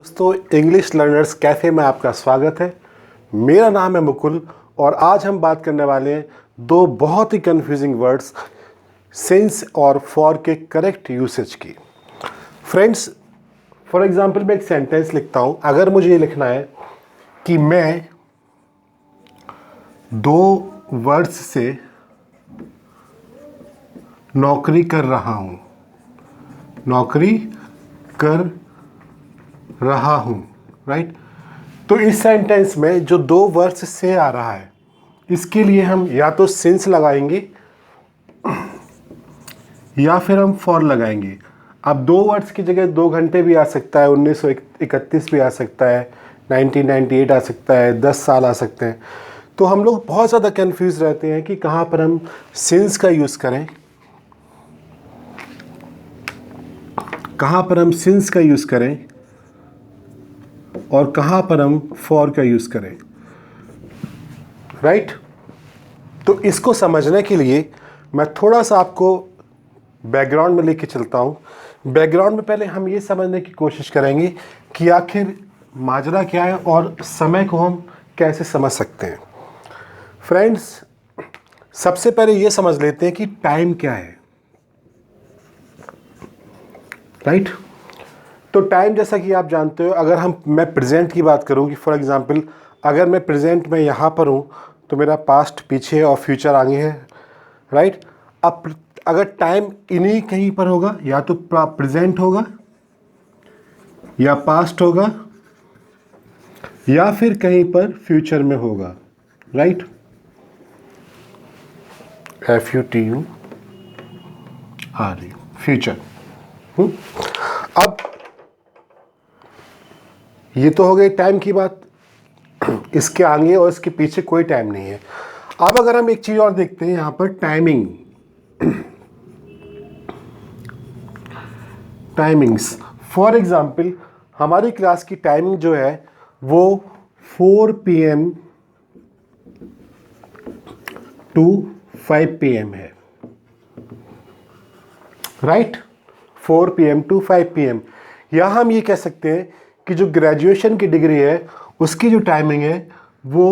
दोस्तों, English learners cafe में आपका स्वागत है। मेरा नाम है मुकुल और आज हम बात करने वाले हैं दो बहुत ही कंफ्यूजिंग वर्ड्स सिंस और फॉर के करेक्ट यूसेज की। फ्रेंड्स, फॉर एग्जांपल मैं एक सेंटेंस लिखता हूं। अगर मुझे ये लिखना है कि मैं दो वर्ड्स से नौकरी कर रहा हूं, नौकरी कर रहा हूं, राइट। तो इस सेंटेंस में जो दो वर्ड्स से आ रहा है, इसके लिए हम या तो सिंस लगाएंगे या फिर हम फॉर लगाएंगे। अब दो वर्ड्स की जगह 2 घंटे भी आ सकता है, 1931 भी आ सकता है, 1998 आ सकता है, 10 साल आ सकते हैं। तो हम लोग बहुत ज़्यादा कंफ्यूज रहते हैं कि कहाँ पर हम सिंस का यूज़ करें, कहाँ पर हम सिंस का यूज़ करें और कहाँ पर हम फॉर का यूज़ करें, राइट। तो इसको समझने के लिए मैं थोड़ा सा आपको बैकग्राउंड में लेके चलता हूँ। बैकग्राउंड में पहले हम ये समझने की कोशिश करेंगे कि आखिर माजरा क्या है और समय को हम कैसे समझ सकते हैं। फ्रेंड्स, सबसे पहले ये समझ लेते हैं कि टाइम क्या है, राइट। तो टाइम, जैसा कि आप जानते हो, अगर मैं प्रेजेंट की बात करूं कि फॉर एग्जांपल अगर मैं प्रेजेंट में यहाँ पर हूँ तो मेरा पास्ट पीछे और फ्यूचर आगे है, राइट। अब अगर टाइम इन्हीं कहीं पर होगा, या तो प्रेजेंट होगा या पास्ट होगा या फिर कहीं पर फ्यूचर में होगा, राइट। FUTURE, future. अब ये तो हो गई टाइम की बात, इसके आगे और इसके पीछे कोई टाइम नहीं है। अब अगर हम एक चीज़ और देखते हैं यहाँ पर, टाइमिंग, टाइमिंग्स। फॉर एग्जांपल हमारी क्लास की टाइमिंग जो है वो 4 PM to 5 PM है, राइट। 4 PM to 5 PM। या हम ये कह सकते हैं कि जो ग्रेजुएशन की डिग्री है उसकी जो टाइमिंग है वो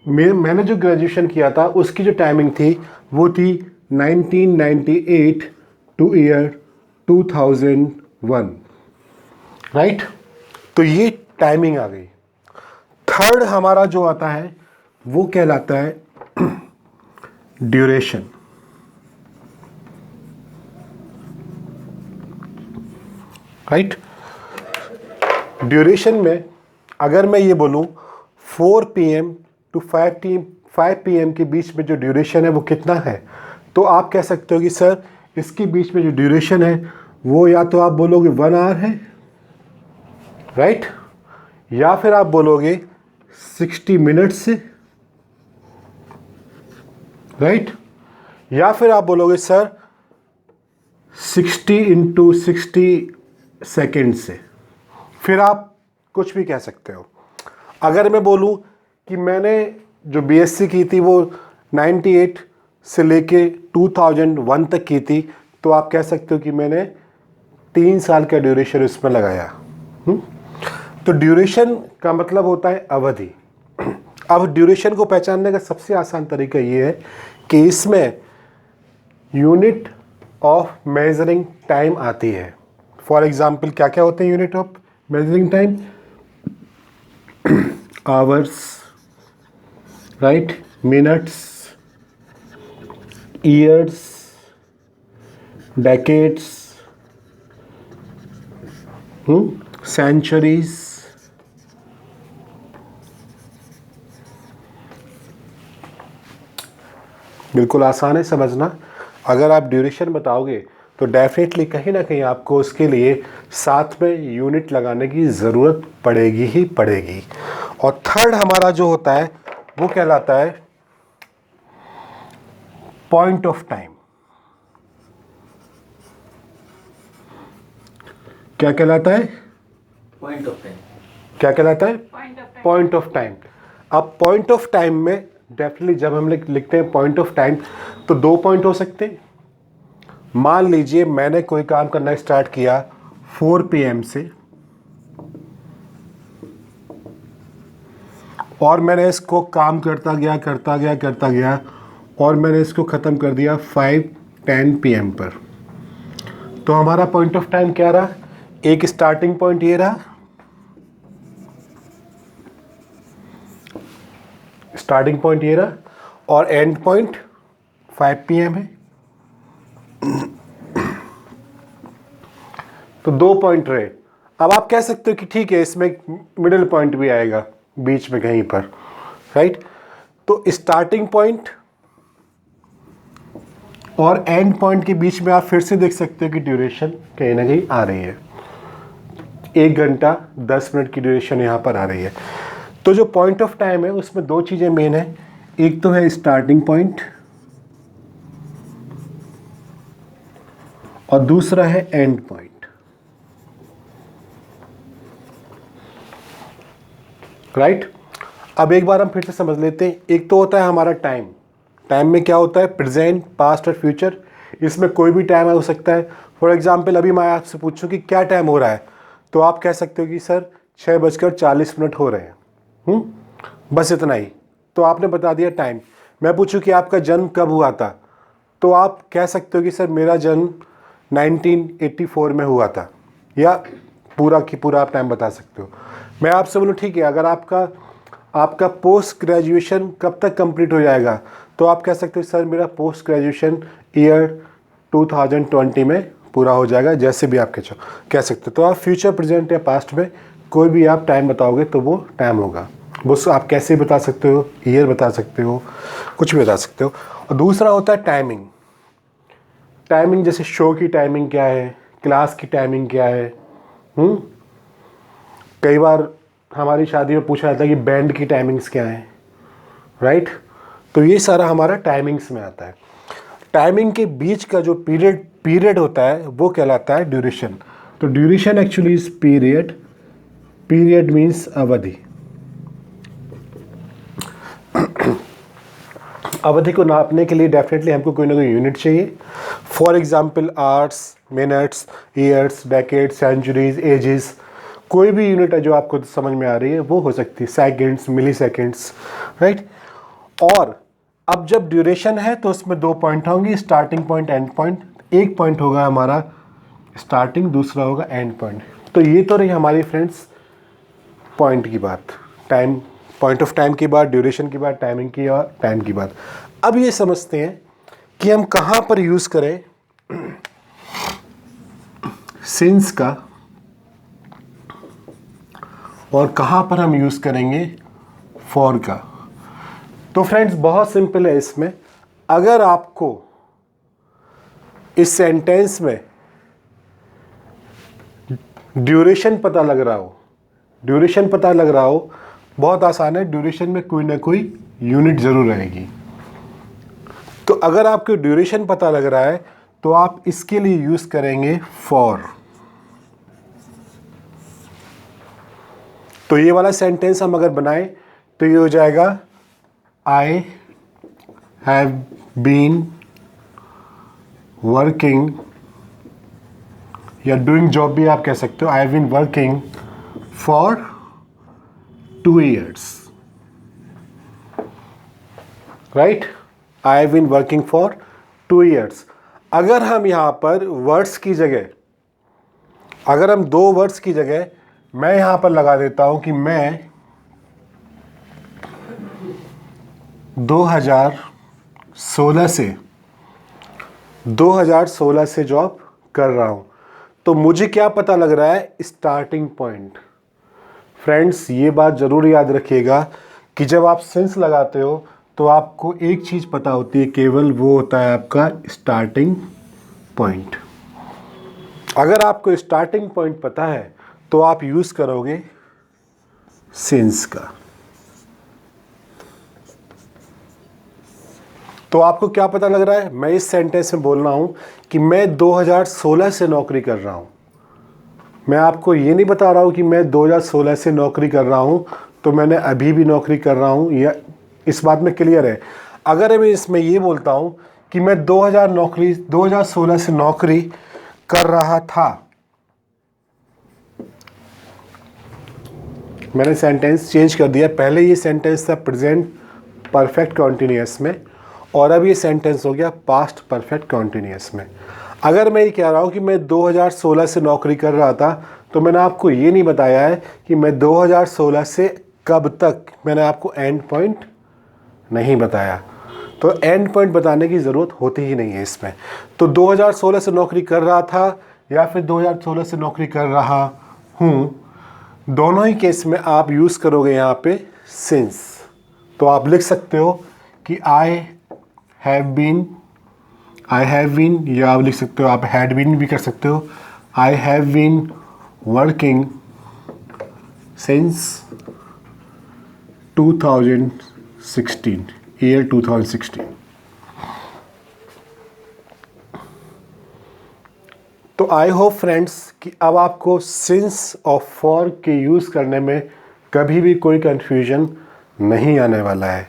मैंने जो ग्रेजुएशन किया था उसकी जो टाइमिंग थी वो थी 1998 टू ईयर 2001, राइट। तो ये टाइमिंग आ गई। थर्ड हमारा जो आता है वो कहलाता है ड्यूरेशन, राइट। ड्यूरेशन में अगर मैं ये बोलूँ 4 PM to 5 PM के बीच में जो ड्यूरेशन है वो कितना है, तो आप कह सकते हो कि सर इसके बीच में जो ड्यूरेशन है वो या तो आप बोलोगे 1 आवर है, राइट, या फिर आप बोलोगे 60 मिनट्स से, राइट, या फिर आप बोलोगे सर 60 into 60 सेकेंड से। फिर आप कुछ भी कह सकते हो। अगर मैं बोलूं कि मैंने जो BSc की थी वो 98 से लेके 2001 तक की थी, तो आप कह सकते हो कि मैंने 3 साल का ड्यूरेशन इसमें लगाया। तो ड्यूरेशन का मतलब होता है अवधि। अब ड्यूरेशन को पहचानने का सबसे आसान तरीका ये है कि इसमें यूनिट ऑफ मेजरिंग टाइम आती है। फॉर एग्जाम्पल क्या क्या होते हैं unit of measuring time? Hours, right, minutes, years, decades, centuries, बिल्कुल आसान है समझना। अगर आप ड्यूरेशन बताओगे तो डेफिनेटली कहीं ना कहीं आपको उसके लिए साथ में यूनिट लगाने की ज़रूरत पड़ेगी ही पड़ेगी। और थर्ड हमारा जो होता है वो कहलाता है पॉइंट ऑफ टाइम। क्या कहलाता है? Point of time. क्या कहलाता है? Point of time. अब पॉइंट ऑफ टाइम में डेफिनेटली जब हम लिखते हैं पॉइंट ऑफ टाइम तो 2 पॉइंट हो सकते हैं। मान लीजिए मैंने कोई काम करना स्टार्ट किया 4 PM से और मैंने इसको काम करता गया और मैंने इसको ख़त्म कर दिया 5:10 PM पर। तो हमारा पॉइंट ऑफ टाइम क्या रहा? एक स्टार्टिंग पॉइंट ये रहा, स्टार्टिंग पॉइंट ये रहा, और एंड पॉइंट 5 PM है। तो 2 पॉइंट रहे। अब आप कह सकते हो कि ठीक है, इसमें मिडिल पॉइंट भी आएगा बीच में कहीं पर, राइट? तो स्टार्टिंग पॉइंट और एंड पॉइंट के बीच में आप फिर से देख सकते हो कि ड्यूरेशन कहीं ना कहीं आ रही है। 1 घंटा 10 मिनट की ड्यूरेशन यहाँ पर आ रही है। तो जो पॉइंट ऑफ टाइम है उसमें 2 चीज़ें मेन है। एक तो है स्टार्टिंग पॉइंट और दूसरा है एंड पॉइंट, राइट? अब एक बार हम फिर से समझ लेते हैं। एक तो होता है हमारा टाइम। टाइम में क्या होता है? प्रेजेंट, पास्ट और फ्यूचर। इसमें कोई भी टाइम हो सकता है। फॉर एग्जांपल अभी मैं आपसे पूछूं कि क्या टाइम हो रहा है, तो आप कह सकते हो कि सर 6:40 हो रहे हैं। बस इतना ही, तो आपने बता दिया टाइम। मैं पूछूं कि आपका जन्म कब हुआ था, तो आप कह सकते हो कि सर मेरा जन्म 1984 में हुआ था, या पूरा की पूरा आप टाइम बता सकते हो। मैं आपसे बोलूँ ठीक है, अगर आपका पोस्ट ग्रेजुएशन कब तक कंप्लीट हो जाएगा, तो आप कह सकते हो सर मेरा पोस्ट ग्रेजुएशन ईयर 2020 में पूरा हो जाएगा, जैसे भी आप कह सकते हो। तो आप फ्यूचर, प्रेजेंट या पास्ट में कोई भी आप टाइम बताओगे तो वो टाइम होगा। वो आप कैसे बता सकते हो, ईयर बता सकते हो, कुछ भी बता सकते हो। और दूसरा होता है टाइमिंग। टाइमिंग जैसे शो की टाइमिंग क्या है, क्लास की टाइमिंग क्या है। कई बार हमारी शादी में पूछा जाता है कि बैंड की टाइमिंग्स क्या है, राइट? तो ये सारा हमारा टाइमिंग्स में आता है। टाइमिंग के बीच का जो पीरियड होता है वो कहलाता है ड्यूरेशन। तो duration actually is period. Period means अवधि। अवधि को नापने के लिए डेफिनेटली हमको कोई ना कोई यूनिट चाहिए। For example hours, minutes, years, decade, centuries, ages, कोई भी यूनिट है जो आपको समझ में आ रही है वो हो सकती है। सेकंड्स, मिली सेकेंड्स, राइट? और अब जब ड्यूरेशन है तो उसमें 2 पॉइंट होंगे, स्टार्टिंग पॉइंट, एंड पॉइंट। एक पॉइंट होगा हमारा स्टार्टिंग, दूसरा होगा एंड पॉइंट। तो ये तो रही हमारी फ्रेंड्स पॉइंट की बात, टाइम, पॉइंट ऑफ टाइम की बात, ड्यूरेशन की बात, टाइमिंग की और टाइम की बात। अब ये समझते हैं कि हम कहाँ पर यूज़ करें सिंस का और कहाँ पर हम यूज़ करेंगे फॉर का। तो फ्रेंड्स बहुत सिंपल है इसमें। अगर आपको इस सेंटेंस में ड्यूरेशन पता लग रहा हो, बहुत आसान है, ड्यूरेशन में कोई ना कोई यूनिट ज़रूर रहेगी। तो अगर आपको ड्यूरेशन पता लग रहा है तो आप इसके लिए यूज़ करेंगे फॉर। तो ये वाला सेंटेंस हम अगर बनाएं तो ये हो जाएगा आई हैव बीन वर्किंग, या डूइंग जॉब भी आप कह सकते हो। I have been working for 2 years, right? I have been working for 2 years। अगर हम यहाँ पर वर्ड्स की जगह, अगर हम 2 वर्ड्स की जगह मैं यहाँ पर लगा देता हूँ कि मैं 2016 से जॉब कर रहा हूँ, तो मुझे क्या पता लग रहा है? Starting point. फ्रेंड्स ये बात ज़रूर याद रखिएगा कि जब आप सिंस लगाते हो तो आपको एक चीज़ पता होती है केवल, वो होता है आपका स्टार्टिंग पॉइंट। अगर आपको स्टार्टिंग पॉइंट पता है तो आप यूज़ करोगे सिंस का। तो आपको क्या पता लग रहा है? मैं इस सेंटेंस में बोल रहा हूँ कि मैं 2016 से नौकरी कर रहा हूँ। मैं आपको ये नहीं बता रहा हूँ कि मैं 2016 से नौकरी कर रहा हूँ तो मैंने अभी भी नौकरी कर रहा हूँ, या इस बात में क्लियर है। अगर मैं इसमें ये बोलता हूँ कि मैं 2016 से नौकरी कर रहा था, मैंने सेंटेंस चेंज कर दिया। पहले ये सेंटेंस था प्रेजेंट परफेक्ट कॉन्टीन्यूअस में और अब ये सेंटेंस हो गया पास्ट परफेक्ट कॉन्टीन्यूअस में। अगर मैं ये कह रहा हूँ कि मैं 2016 से नौकरी कर रहा था, तो मैंने आपको ये नहीं बताया है कि मैं 2016 से कब तक, मैंने आपको एंड पॉइंट नहीं बताया। तो एंड पॉइंट बताने की ज़रूरत होती ही नहीं है इसमें। तो 2016 से नौकरी कर रहा था या फिर 2016 से नौकरी कर रहा हूँ, दोनों ही केस में आप यूज़ करोगे यहाँ पे सिंस। तो आप लिख सकते हो कि आई हैव बीन, या आप लिख सकते हो, आप हैड बीन भी कर सकते हो, I have been working since 2016, year 2016। तो आई होप फ्रेंड्स कि अब आपको सिंस और फॉर के यूज़ करने में कभी भी कोई कन्फ्यूजन नहीं आने वाला है।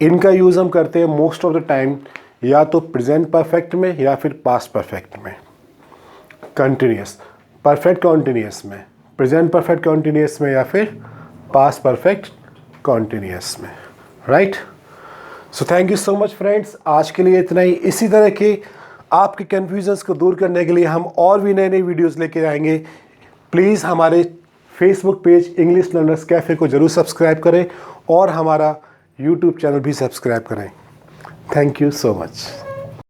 इनका यूज़ हम करते हैं मोस्ट ऑफ द टाइम या तो प्रेजेंट परफेक्ट में या फिर पास्ट परफेक्ट में, कंटिन्यूस परफेक्ट कॉन्टिन्यूस में, प्रेजेंट परफेक्ट कॉन्टिन्यूस में या फिर पास्ट परफेक्ट कॉन्टिन्यूस में, right. So thank you so much friends, आज के लिए इतना ही। इसी तरह के आपके कन्फ्यूजन्स को दूर करने के लिए हम और भी नए नए वीडियोस लेके आएंगे। प्लीज़ हमारे Facebook page English learners cafe को ज़रूर सब्सक्राइब करें और हमारा यूट्यूब चैनल भी सब्सक्राइब करें। Thank you so much.